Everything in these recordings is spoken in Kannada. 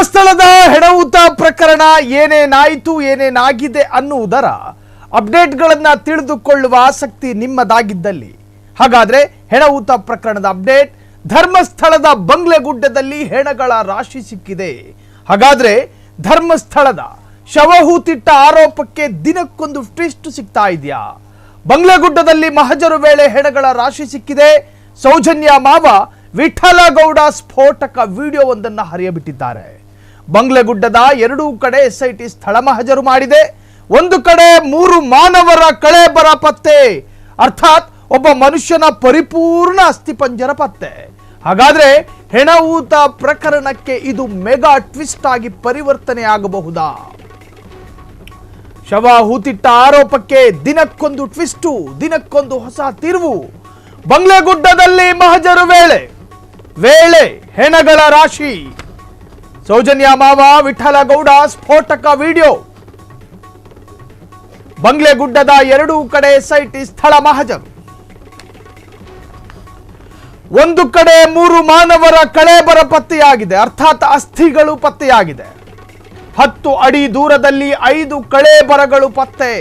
ಧರ್ಮಸ್ಥಳದ ಹೆಣವುತ ಪ್ರಕರಣ ಏನೇನಾಯಿತು ಏನೇನಾಗಿದೆ ಅನ್ನುವುದರ ಅಪ್ಡೇಟ್ಗಳನ್ನ ತಿಳಿದುಕೊಳ್ಳುವ ಆಸಕ್ತಿ ನಿಮ್ಮದಾಗಿದ್ದಲ್ಲಿ ಹಾಗಾದ್ರೆ ಹೆಣವುತ ಪ್ರಕರಣದ ಅಪ್ಡೇಟ್. ಧರ್ಮಸ್ಥಳದ ಬಂಗ್ಲೆಗುಡ್ಡದಲ್ಲಿ ಹೆಣಗಳ ರಾಶಿ ಸಿಕ್ಕಿದೆ. ಹಾಗಾದ್ರೆ ಧರ್ಮಸ್ಥಳದ ಶವಹೂತಿಟ್ಟ ಆರೋಪಕ್ಕೆ ದಿನಕ್ಕೊಂದು ಟ್ವಿಸ್ಟ್ ಸಿಗ್ತಾ ಇದೆಯಾ? ಬಂಗ್ಲೆಗುಡ್ಡದಲ್ಲಿ ಮಹಜರು ವೇಳೆ ಹೆಣಗಳ ರಾಶಿ ಸಿಕ್ಕಿದೆ. ಸೌಜನ್ಯ ಮಾವ ವಿಠಲಗೌಡ ಸ್ಫೋಟಕ ವಿಡಿಯೋವೊಂದನ್ನು ಹರಿಯಬಿಟ್ಟಿದ್ದಾರೆ. ಬಂಗ್ಲೆಗುಡ್ಡದ ಎರಡೂ ಕಡೆ ಎಸ್ಐಟಿ ಸ್ಥಳ ಮಹಜರು ಮಾಡಿದೆ. ಒಂದು ಕಡೆ 3 ಮಾನವರ ಕಳೇಬರ ಪತ್ತೆ, ಅರ್ಥಾತ್ ಒಬ್ಬ ಮನುಷ್ಯನ ಪರಿಪೂರ್ಣ ಅಸ್ಥಿಪಂಜರ ಪತ್ತೆ. ಹಾಗಾದ್ರೆ ಹೆಣವೂತ ಪ್ರಕರಣಕ್ಕೆ ಇದು ಮೆಗಾ ಟ್ವಿಸ್ಟ್ ಆಗಿ ಪರಿವರ್ತನೆ ಆಗಬಹುದಾ? ಶವ ಹೂತಿಟ್ಟ ಆರೋಪಕ್ಕೆ ದಿನಕ್ಕೊಂದು ಟ್ವಿಸ್ಟು, ದಿನಕ್ಕೊಂದು ಹೊಸ ತಿರುವು. ಬಂಗ್ಲೆಗುಡ್ಡದಲ್ಲಿ ಮಹಜರು ವೇಳೆ ಹೆಣಗಳ ರಾಶಿ. ಸೌಜನ್ಯ ಮಾವ ವಿಠಲಗೌಡ ಸ್ಫೋಟಕ ವಿಡಿಯೋ. ಬಂಗ್ಲೆಗುಡ್ಡದ ಎರಡೂ ಕಡೆ ಎಸ್ಐಟಿ ಸ್ಥಳ ಮಹಜರು. ಒಂದು ಕಡೆ 3 ಮಾನವರ ಕಳೇಬರ ಪತ್ತೆಯಾಗಿದೆ, ಅರ್ಥಾತ್ ಅಸ್ಥಿಗಳು ಪತ್ತೆಯಾಗಿದೆ. 10 ಅಡಿ ದೂರದಲ್ಲಿ 5 ಕಳೇಬರಗಳು ಪತ್ತೆ.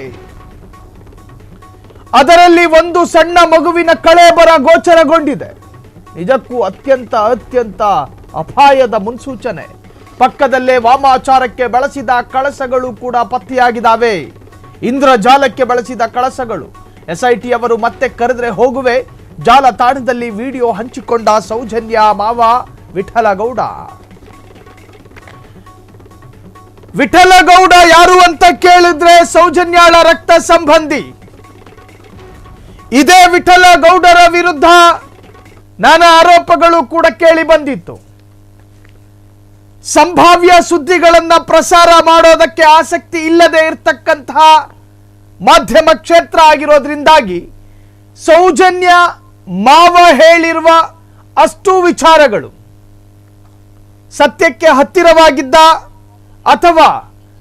ಅದರಲ್ಲಿ ಒಂದು ಸಣ್ಣ ಮಗುವಿನ ಕಳೇಬರ ಗೋಚರಗೊಂಡಿದೆ. ನಿಜಕ್ಕೂ ಅತ್ಯಂತ ಅಪಾಯದ ಮುನ್ಸೂಚನೆ. ಪಕ್ಕದಲ್ಲೇ ವಾಮಾಚಾರಕ್ಕೆ ಬಳಸಿದ ಕಳಸಗಳು ಕೂಡ ಪತ್ತೆಯಾಗಿದ್ದಾವೆ. ಇಂದ್ರಜಾಲಕ್ಕೆ ಬಳಸಿದ ಕಳಸಗಳು. ಎಸ್ಐಟಿ ಅವರು ಮತ್ತೆ ಕರೆದ್ರೆ ಹೋಗುವೆ. ಜಾಲತಾಣದಲ್ಲಿ ವಿಡಿಯೋ ಹಂಚಿಕೊಂಡ ಸೌಜನ್ಯ ಮಾವ ವಿಠಲಗೌಡ ಯಾರು ಅಂತ ಕೇಳಿದ್ರೆ ಸೌಜನ್ಯಾಳ ರಕ್ತ ಸಂಬಂಧಿ. ಇದೇ ವಿಠಲಗೌಡರ ವಿರುದ್ಧ ನಾನಾ ಆರೋಪಗಳು ಕೂಡ ಕೇಳಿ ಬಂದಿತ್ತು. ಸಂಭಾವ್ಯ ಸುದ್ದಿಗಳನ್ನ ಪ್ರಸಾರ ಮಾಡೋದಕ್ಕೆ ಆಸಕ್ತಿ ಇಲ್ಲದೆ ಇರತಕ್ಕಂತಹ ಮಾಧ್ಯಮ ಕ್ಷೇತ್ರ ಆಗಿರೋದ್ರಿಂದಾಗಿ ಸೌಜನ್ಯ ಮಾವ ಹೇಳಿರುವ ಅಷ್ಟು ವಿಚಾರಗಳು ಸತ್ಯಕ್ಕೆ ಹತ್ತಿರವಾಗಿದ್ದ ಅಥವಾ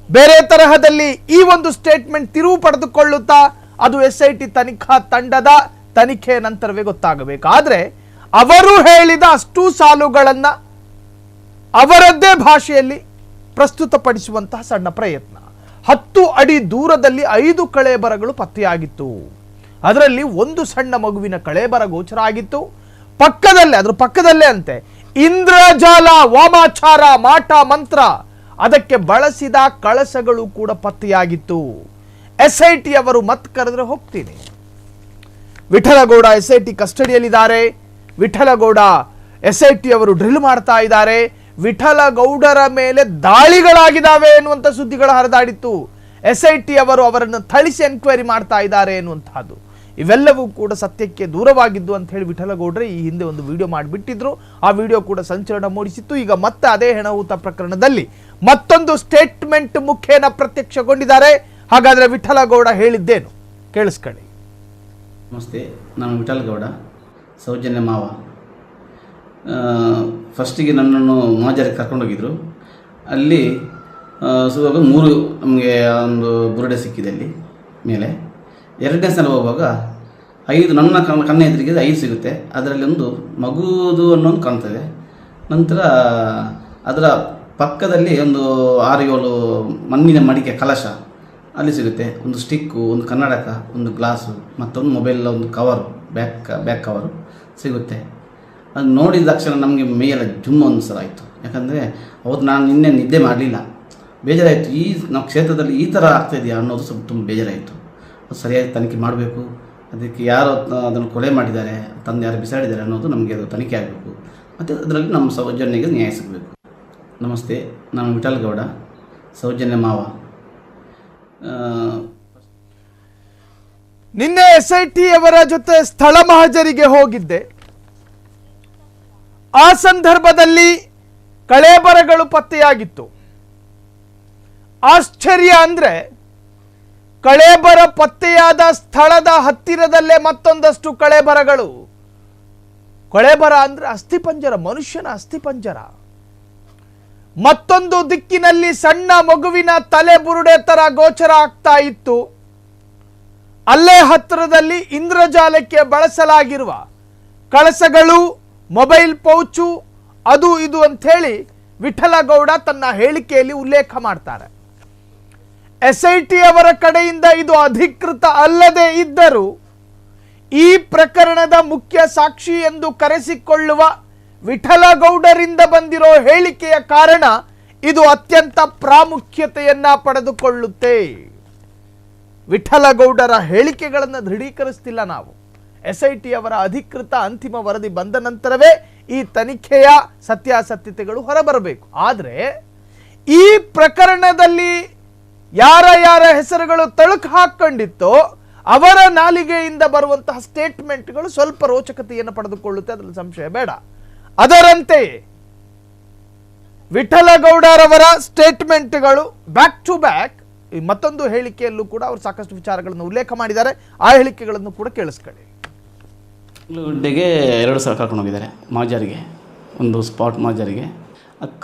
ಬೇರೆ ತರಹದಲ್ಲಿ ಈ ಒಂದು ಸ್ಟೇಟ್ಮೆಂಟ್ ತಿರುವು ಪಡೆದುಕೊಳ್ಳುತ್ತಾ ಅದು ಎಸ್ಐಟಿ ತನಿಖಾ ತಂಡದ ತನಿಖೆ ನಂತರವೇ ಗೊತ್ತಾಗಬೇಕು. ಆದರೆ ಅವರು ಹೇಳಿದ ಅಷ್ಟು ಸಾಲುಗಳನ್ನ ಅವರದ್ದೇ ಭಾಷೆಯಲ್ಲಿ ಪ್ರಸ್ತುತಪಡಿಸುವಂತಹ ಸಣ್ಣ ಪ್ರಯತ್ನ. 10 ಅಡಿ ದೂರದಲ್ಲಿ 5 ಕಳೇಬರಗಳು ಪತ್ತೆಯಾಗಿತ್ತು. ಅದರಲ್ಲಿ ಒಂದು ಸಣ್ಣ ಮಗುವಿನ ಕಳೇಬರ ಗೋಚರ ಆಗಿತ್ತು. ಅದ್ರ ಪಕ್ಕದಲ್ಲೇ ಅಂತೆ ಇಂದ್ರಜಾಲ, ವಾಮಾಚಾರ, ಮಾಟ ಮಂತ್ರ ಅದಕ್ಕೆ ಬಳಸಿದ ಕಳಸಗಳು ಕೂಡ ಪತ್ತೆಯಾಗಿತ್ತು. ಎಸ್ಐಟಿ ಅವರು ಮತ್ತೆ ಕರೆದ್ರೆ ಹೋಗ್ತೀನಿ. ವಿಠಲಗೌಡ ಎಸ್ಐಟಿ ಕಸ್ಟಡಿಯಲ್ಲಿದ್ದಾರೆ. ವಿಠಲಗೌಡ ಎಸ್ಐಟಿ ಅವರು ಡ್ರಿಲ್ ಮಾಡ್ತಾ ಇದ್ದಾರೆ. ವಿಠಲಗೌಡರ ಮೇಲೆ ದಾಳಿಗಳಾಗಿದ್ದಾವೆ ಎನ್ನುವಂತ ಸುದ್ದಿಗಳು ಹರಿದಾಡಿತ್ತು. ಎಸ್ಐಟಿ ಅವರು ಅವರನ್ನು ಥಳಿಸಿ ಎನ್ಕ್ವೈರಿ ಮಾಡ್ತಾ ಇದ್ದಾರೆ ಎನ್ನುವಂತಹದ್ದು. ಇವೆಲ್ಲವೂ ಕೂಡ ಸತ್ಯಕ್ಕೆ ದೂರವಾಗಿದ್ದು ಅಂತ ಹೇಳಿ ವಿಠಲಗೌಡ್ರೆ ಈ ಹಿಂದೆ ಒಂದು ವಿಡಿಯೋ ಮಾಡಿಬಿಟ್ಟಿದ್ರು. ಆ ವಿಡಿಯೋ ಕೂಡ ಸಂಚಲನ ಮೂಡಿಸಿತ್ತು. ಈಗ ಮತ್ತೆ ಅದೇ ಹೆಣವೂತ ಪ್ರಕರಣದಲ್ಲಿ ಮತ್ತೊಂದು ಸ್ಟೇಟ್ಮೆಂಟ್ ಮುಖೇನ ಪ್ರತ್ಯಕ್ಷಗೊಂಡಿದ್ದಾರೆ. ಹಾಗಾದ್ರೆ ವಿಠಲಗೌಡ ಹೇಳಿದ್ದೇನು ಕೇಳಿಸ್ಕೊಳ್ಳಿ. ನಮಸ್ತೆ, ನಾನು ವಿಠಲಗೌಡ, ಸೌಜನ್ಯ ಮಾವ. ಫಸ್ಟಿಗೆ ನನ್ನನ್ನು ಮಹಜರಿಗೆ ಕರ್ಕೊಂಡೋಗಿದ್ರು. ಅಲ್ಲಿ ಸುವಾಗ 3 ನಮಗೆ ಒಂದು ಬುರುಡೆ ಸಿಕ್ಕಿದೆ ಅಲ್ಲಿ ಮೇಲೆ. 2ನೇ ಸಲ ಹೋಗುವಾಗ 5 ನನ್ನ ಕಣ್ಣ ಎದುರಿಗೆ 5 ಸಿಗುತ್ತೆ. ಅದರಲ್ಲಿ ಒಂದು ಮಗುದು ಅನ್ನೋದು ಕಾಣ್ತದೆ. ನಂತರ ಅದರ ಪಕ್ಕದಲ್ಲಿ ಒಂದು 6-7 ಮಣ್ಣಿನ ಮಡಿಕೆ ಕಲಶ ಅಲ್ಲಿ ಸಿಗುತ್ತೆ. ಒಂದು ಸ್ಟಿಕ್ಕು, ಒಂದು ಕನ್ನಡಕ, ಒಂದು ಗ್ಲಾಸು, ಮತ್ತೊಂದು ಮೊಬೈಲ್ ಒಂದು ಕವರು, ಬ್ಯಾಕ್ ಕವರು ಸಿಗುತ್ತೆ. ಅದು ನೋಡಿದ ತಕ್ಷಣ ನಮಗೆ ಮೇಯೆಲ್ಲ ಜುಮ್ಮ ಒಂದು ಸಲ ಆಯಿತು. ಯಾಕಂದರೆ ಅವತ್ತು ನಾನು ನಿನ್ನೆ ನಿದ್ದೆ ಮಾಡಲಿಲ್ಲ, ಬೇಜಾರಾಯಿತು. ನಮ್ಮ ಕ್ಷೇತ್ರದಲ್ಲಿ ಈ ಥರ ಆಗ್ತಾಯಿದೆಯಾ ಅನ್ನೋದು ಸ್ವಲ್ಪ ತುಂಬ ಬೇಜಾರಾಯಿತು. ಅದು ಸರಿಯಾಗಿ ತನಿಖೆ ಮಾಡಬೇಕು. ಅದಕ್ಕೆ ಯಾರು ಅದನ್ನು ಕೊಲೆ ಮಾಡಿದ್ದಾರೆ, ತಂದು ಯಾರು ಬಿಸಾಡಿದ್ದಾರೆ ಅನ್ನೋದು ನಮಗೆ ಅದು ತನಿಖೆ ಆಗಬೇಕು. ಮತ್ತು ಅದರಲ್ಲಿ ನಮ್ಮ ಸೌಜನ್ಯಗೆ ನ್ಯಾಯ ಸಿಗಬೇಕು. ನಮಸ್ತೆ, ನಾನು ವಿಠಲಗೌಡ, ಸೌಜನ್ಯ ಮಾವ. ನಿನ್ನೆ ಎಸ್ಐಟಿ ಅವರ ಜೊತೆ ಸ್ಥಳ ಮಹಜರಿಗೆ ಹೋಗಿದ್ದೆ. ಆ ಸಂದರ್ಭದಲ್ಲಿ ಕಳೇಬರಗಳು ಪತ್ತೆಯಾಗಿತ್ತು. ಆಶ್ಚರ್ಯ ಅಂದ್ರೆ ಕಳೇಬರ ಪತ್ತೆಯಾದ ಸ್ಥಳದ ಹತ್ತಿರದಲ್ಲೇ ಮತ್ತೊಂದಷ್ಟು ಕಳೇಬರಗಳು. ಕಳೇಬರ ಅಂದ್ರೆ ಅಸ್ಥಿಪಂಜರ, ಮನುಷ್ಯನ ಅಸ್ಥಿಪಂಜರ. ಮತ್ತೊಂದು ದಿಕ್ಕಿನಲ್ಲಿ ಸಣ್ಣ ಮಗುವಿನ ತಲೆ ಬುರುಡೆ ತರ ಗೋಚರ ಆಗ್ತಾ ಇತ್ತು. ಅಲ್ಲೇ ಹತ್ತಿರದಲ್ಲಿ ಇಂದ್ರಜಾಲಕ್ಕೆ ಬಳಸಲಾಗಿರುವ ಕಳಸಗಳು, ಮೊಬೈಲ್ ಪೌಚು, ಅದು ಇದು ಅಂತ ಹೇಳಿ ವಿಠಲಗೌಡ ತನ್ನ ಹೇಳಿಕೆಯಲ್ಲಿ ಉಲ್ಲೇಖ ಮಾಡ್ತಾರೆ. SIT ಅವರ ಕಡೆಯಿಂದ ಇದು ಅಧಿಕೃತ ಅಲ್ಲದೆ ಇದ್ದರೂ ಈ ಪ್ರಕರಣದ ಮುಖ್ಯ ಸಾಕ್ಷಿ ಎಂದು ಕರೆಸಿಕೊಳ್ಳುವ ವಿಠಲಗೌಡರಿಂದ ಬಂದಿರೋ ಹೇಳಿಕೆಯ ಕಾರಣ ಇದು ಅತ್ಯಂತ ಪ್ರಾಮುಖ್ಯತೆಯನ್ನ ಪಡೆದುಕೊಳ್ಳುತ್ತೆ. ವಿಠಲಗೌಡರ ಹೇಳಿಕೆಗಳನ್ನು ದೃಢೀಕರಿಸ್ತಿಲ್ಲ ನಾವು. SIT ಅವರ ಅಧಿಕೃತ ಅಂತಿಮ ವರದಿ ಬಂದ ನಂತರವೇ ಈ ತನಿಖೆಯ ಸತ್ಯಾಸತ್ಯತೆಗಳು ಹೊರಬರಬೇಕು. ಆದರೆ ಈ ಪ್ರಕರಣದಲ್ಲಿ ಯಾರ ಹೆಸರುಗಳು ತಳುಕು ಹಾಕೊಂಡಿತ್ತೋ ಅವರ ನಾಲಿಗೆಯಿಂದ ಬರುವಂತಹ ಸ್ಟೇಟ್ಮೆಂಟ್ಗಳು ಸ್ವಲ್ಪ ರೋಚಕತೆಯನ್ನು ಪಡೆದುಕೊಳ್ಳುತ್ತೆ, ಅದರಲ್ಲಿ ಸಂಶಯ ಬೇಡ. ಅದರಂತೆಯೇ ವಿಠಲಗೌಡರವರ ಸ್ಟೇಟ್ಮೆಂಟ್ಗಳು ಬ್ಯಾಕ್ ಟು ಬ್ಯಾಕ್ ಮತ್ತೊಂದು ಹೇಳಿಕೆಯಲ್ಲೂ ಕೂಡ ಅವರು ಸಾಕಷ್ಟು ವಿಚಾರಗಳನ್ನು ಉಲ್ಲೇಖ ಮಾಡಿದ್ದಾರೆ. ಆ ಹೇಳಿಕೆಗಳನ್ನು ಕೂಡ ಕೇಳಿಸ್ಕೊಳ್ಳಿ. ಗುಡ್ಡೆಗೆ 2 ಸಲ ಕರ್ಕೊಂಡು ಹೋಗಿದ್ದಾರೆ ಮಾಜಾರಿಗೆ, ಒಂದು ಸ್ಪಾಟ್ ಮಾಜಾರಿಗೆ.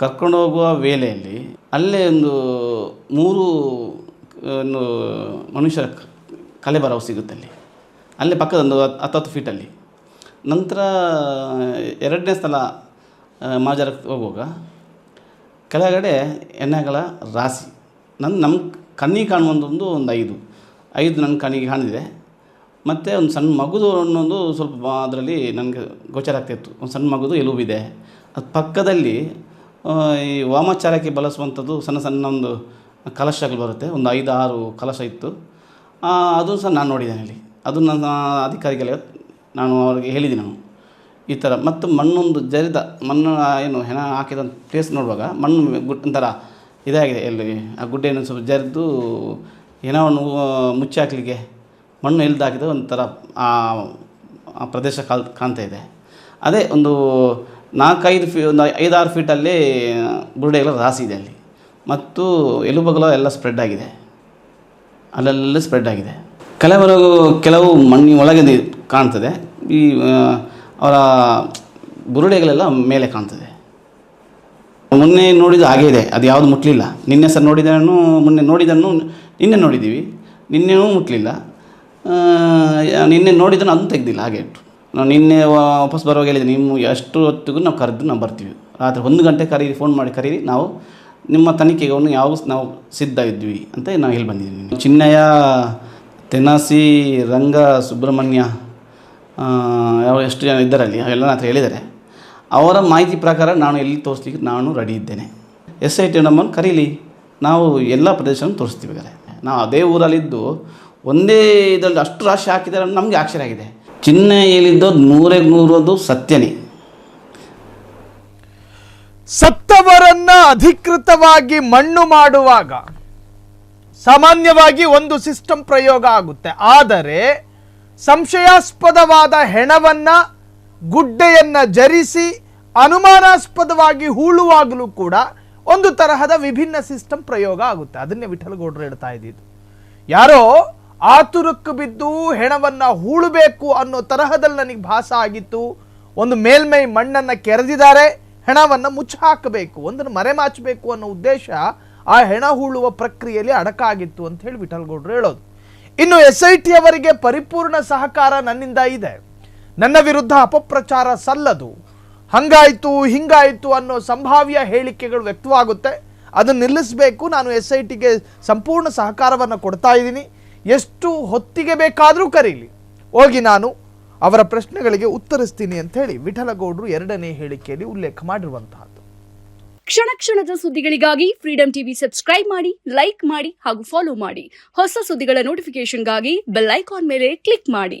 ಕರ್ಕೊಂಡು ಹೋಗುವ ವೇಳೆಯಲ್ಲಿ ಅಲ್ಲೇ ಒಂದು 3 ಮನುಷ್ಯರ ಕಲೆ ಬರವು ಸಿಗುತ್ತೆ ಅಲ್ಲೇ ಪಕ್ಕದ ಒಂದು 10 ಫೀಟಲ್ಲಿ. ನಂತರ 2ನೇ ಸಲ ಮಾಜಾರಕ್ಕೆ ಹೋಗುವಾಗ ಕೆಳಗಡೆ ಎಣ್ಣೆಗಳ ರಾಶಿ ನಮ್ಮ ಕಣ್ಣಿಗೆ ಕಾಣುವಂಥದ್ದು ಒಂದು 5 ನನ್ನ ಕಣ್ಣಿಗೆ ಕಾಣಿದೆ. ಮತ್ತು ಒಂದು ಸಣ್ಣ ಮಗುದು ಅನ್ನೋದು ಸ್ವಲ್ಪ ಅದರಲ್ಲಿ ನನಗೆ ಗೋಚರ ಆಗ್ತಾಯಿತ್ತು. ಒಂದು ಸಣ್ಣ ಮಗುದು ಎಲುಬಿದೆ. ಅದು ಪಕ್ಕದಲ್ಲಿ ಈ ವಾಮಾಚಾರಕ್ಕೆ ಬಳಸುವಂಥದ್ದು ಸಣ್ಣ ಒಂದು ಕಲಶಗಳು ಬರುತ್ತೆ, ಒಂದು 5-6 ಕಲಶ ಇತ್ತು. ಅದು ಸಹ ನಾನು ನೋಡಿದ್ದೇನೆ ಅಲ್ಲಿ. ಅದು ನನ್ನ ಅಧಿಕಾರಿಗಳಿಗೆ ನಾನು ಅವರಿಗೆ ಹೇಳಿದ್ದೀನಿ ನಾನು ಈ ಥರ. ಮತ್ತು ಮಣ್ಣೊಂದು ಜರಿದ ಮಣ್ಣು ಏನು ಹೆಣ ಹಾಕಿದ ಪ್ಲೇಸ್ ನೋಡುವಾಗ ಮಣ್ಣು ಒಂಥರ ಇದಾಗಿದೆ, ಎಲ್ಲಿ ಆ ಗುಡ್ಡೆಯನ್ನು ಸ್ವಲ್ಪ ಜರಿದು ಹೆಣವನ್ನು ಮುಚ್ಚಿ ಹಾಕಲಿಕ್ಕೆ ಮಣ್ಣು ಎಲ್ದು ಹಾಕಿದ ಒಂಥರ ಆ ಪ್ರದೇಶ ಕಾಣ್ತಾ ಇದೆ. ಅದೇ ಒಂದು 4-5 ಒಂದು 5-6 ಫೀಟಲ್ಲಿ ಬುರುಡೆಗಳ ರಾಶಿ ಇದೆ ಅಲ್ಲಿ. ಮತ್ತು ಎಲುಬುಗಳು ಎಲ್ಲ ಸ್ಪ್ರೆಡ್ ಆಗಿದೆ, ಅಲ್ಲೆಲ್ಲ ಸ್ಪ್ರೆಡ್ ಆಗಿದೆ. ಕೆಲವು ಮಣ್ಣಿನ ಒಳಗೆ ಕಾಣ್ತದೆ. ಈ ಅವರ ಬುರುಡೆಗಳೆಲ್ಲ ಮೇಲೆ ಕಾಣ್ತದೆ. ಮೊನ್ನೆ ನೋಡಿದ್ದು ಹಾಗೇ ಇದೆ, ಅದು ಯಾವುದು ಮುಟ್ಟಲಿಲ್ಲ. ನಿನ್ನೆ ಸಹ ನೋಡಿದನ್ನು ಮೊನ್ನೆ ನೋಡಿದ್ದನ್ನು ನಿನ್ನೆ ನೋಡಿದ್ದೀವಿ, ನಿನ್ನೆನೂ ಮುಟ್ಟಲಿಲ್ಲ. ನಿನ್ನೆ ನೋಡಿದ್ದನ್ನು ಅದನ್ನು ತೆಗೆದಿಲ್ಲ, ಹಾಗೆ ಇಟ್ಟು. ನಾವು ನಿನ್ನೆ ವಾಪಸ್ ಬರುವಾಗ ಹೇಳಿದೆ, ನೀವು ಎಷ್ಟು ಹೊತ್ತಿಗೂ ನಾವು ಕರೆದು ನಾವು ಬರ್ತೀವಿ, ರಾತ್ರಿ 1 ಗಂಟೆ ಫೋನ್ ಮಾಡಿ ಕರೀರಿ, ನಾವು ನಿಮ್ಮ ತನಿಖೆಗೆ ನಾವು ಸಿದ್ಧ ಇದ್ವಿ ಅಂತ ನಾವು ಹೇಳಿ ಬಂದಿದ್ದೀವಿ. ಚಿನ್ನಯ್ಯ, ತೆನಾಸಿ, ರಂಗ, ಸುಬ್ರಹ್ಮಣ್ಯ ಎಷ್ಟು ಜನ ಇದ್ದಾರಲ್ಲಿ ಅವೆಲ್ಲ ನನ್ನ ಹತ್ರ ಹೇಳಿದ್ದಾರೆ. ಅವರ ಮಾಹಿತಿ ಪ್ರಕಾರ ನಾನು ಎಲ್ಲಿ ತೋರಿಸ್ಲಿಕ್ಕೆ ನಾನು ರೆಡಿ ಇದ್ದೇನೆ. SIT ನಮ್ಮನ್ನು ಕರೀಲಿ, ನಾವು ಎಲ್ಲ ಪ್ರದೇಶವನ್ನು ತೋರಿಸ್ತೀವಿ. ನಾವು ಅದೇ ಊರಲ್ಲಿದ್ದು ಒಂದೇ ಇದರಲ್ಲಿ ಅಷ್ಟು ರಾಶಿ ಹಾಕಿದ್ದಾರೆ, ನಮಗೆ ಆಶ್ಚರ್ಯ ಆಗಿದೆ. ಚಿನ್ನ ಹೇಳಿದ್ದು 100% ಸತ್ಯನೇ. ಸತ್ತವರನ್ನ ಅಧಿಕೃತವಾಗಿ ಮಣ್ಣು ಮಾಡುವಾಗ ಸಾಮಾನ್ಯವಾಗಿ ಒಂದು ಸಿಸ್ಟಮ್ ಪ್ರಯೋಗ ಆಗುತ್ತೆ. ಆದರೆ ಸಂಶಯಾಸ್ಪದವಾದ ಹೆಣವನ್ನ ಗುಡ್ಡೆಯನ್ನ ಜರಿಸಿ ಅನುಮಾನಾಸ್ಪದವಾಗಿ ಹೂಳುವಾಗಲೂ ಕೂಡ ಒಂದು ತರಹದ ವಿಭಿನ್ನ ಸಿಸ್ಟಮ್ ಪ್ರಯೋಗ ಆಗುತ್ತೆ. ಅದನ್ನೇ ವಿಠಲಗೌಡರು ಹೇಳ್ತಾ ಇದ್ದಿದ್ದು. ಯಾರೋ ಆತುರಕ್ಕೆ ಬಿದ್ದು ಹೆಣವನ್ನ ಹೂಳಬೇಕು ಅನ್ನೋ ತರಹದಲ್ಲಿ ನನಗೆ ಭಾಸ ಆಗಿತ್ತು. ಒಂದು ಮೇಲ್ಮೈ ಮಣ್ಣನ್ನ ಕೆರೆದಿದ್ದಾರೆ, ಹೆಣವನ್ನ ಮುಚ್ಚಿ ಹಾಕಬೇಕು, ಒಂದನ್ನು ಮರೆಮಾಚಬೇಕು ಅನ್ನೋ ಉದ್ದೇಶ ಆ ಹೆಣ ಹೂಳುವ ಪ್ರಕ್ರಿಯೆಯಲ್ಲಿ ಅಡಕಾಗಿತ್ತು ಅಂತ ಹೇಳಿ ವಿಠಲಗೌಡರು ಹೇಳೋದು. ಇನ್ನು SIT ಅವರಿಗೆ ಪರಿಪೂರ್ಣ ಸಹಕಾರ ನನ್ನಿಂದ ಇದೆ, ನನ್ನ ವಿರುದ್ಧ ಅಪಪ್ರಚಾರ ಸಲ್ಲದು, ಹಂಗಾಯ್ತು ಹಿಂಗಾಯ್ತು ಅನ್ನೋ ಸಂಭಾವ್ಯ ಹೇಳಿಕೆಗಳು ವ್ಯಕ್ತವಾಗುತ್ತೆ. ಅದನ್ನು ನಿಲ್ಲಿಸಬೇಕು. ನಾನು SITಗೆ ಸಂಪೂರ್ಣ ಸಹಕಾರವನ್ನು ಕೊಡ್ತಾ ಇದ್ದೀನಿ. ಎಷ್ಟು ಹೊತ್ತಿಗೆ ಬೇಕಾದರೂ ಕರೀಲಿ, ಹೋಗಿ ನಾನು ಅವರ ಪ್ರಶ್ನೆಗಳಿಗೆ ಉತ್ತರಿಸ್ತೀನಿ ಅಂತ ಹೇಳಿ ವಿಠಲಗೌಡರು 2ನೇ ಹೇಳಿಕೆಯಲ್ಲಿ ಉಲ್ಲೇಖ ಮಾಡಿರುವಂತಹದ್ದು. ಕ್ಷಣ ಕ್ಷಣದ ಸುದ್ದಿಗಳಿಗಾಗಿ ಫ್ರೀಡಂ ಟಿವಿ ಸಬ್ಸ್ಕ್ರೈಬ್ ಮಾಡಿ, ಲೈಕ್ ಮಾಡಿ ಹಾಗೂ ಫಾಲೋ ಮಾಡಿ. ಹೊಸ ಸುದ್ದಿಗಳ ನೋಟಿಫಿಕೇಶನ್ಗಾಗಿ ಬೆಲ್ ಐಕಾನ್ ಮೇಲೆ ಕ್ಲಿಕ್ ಮಾಡಿ.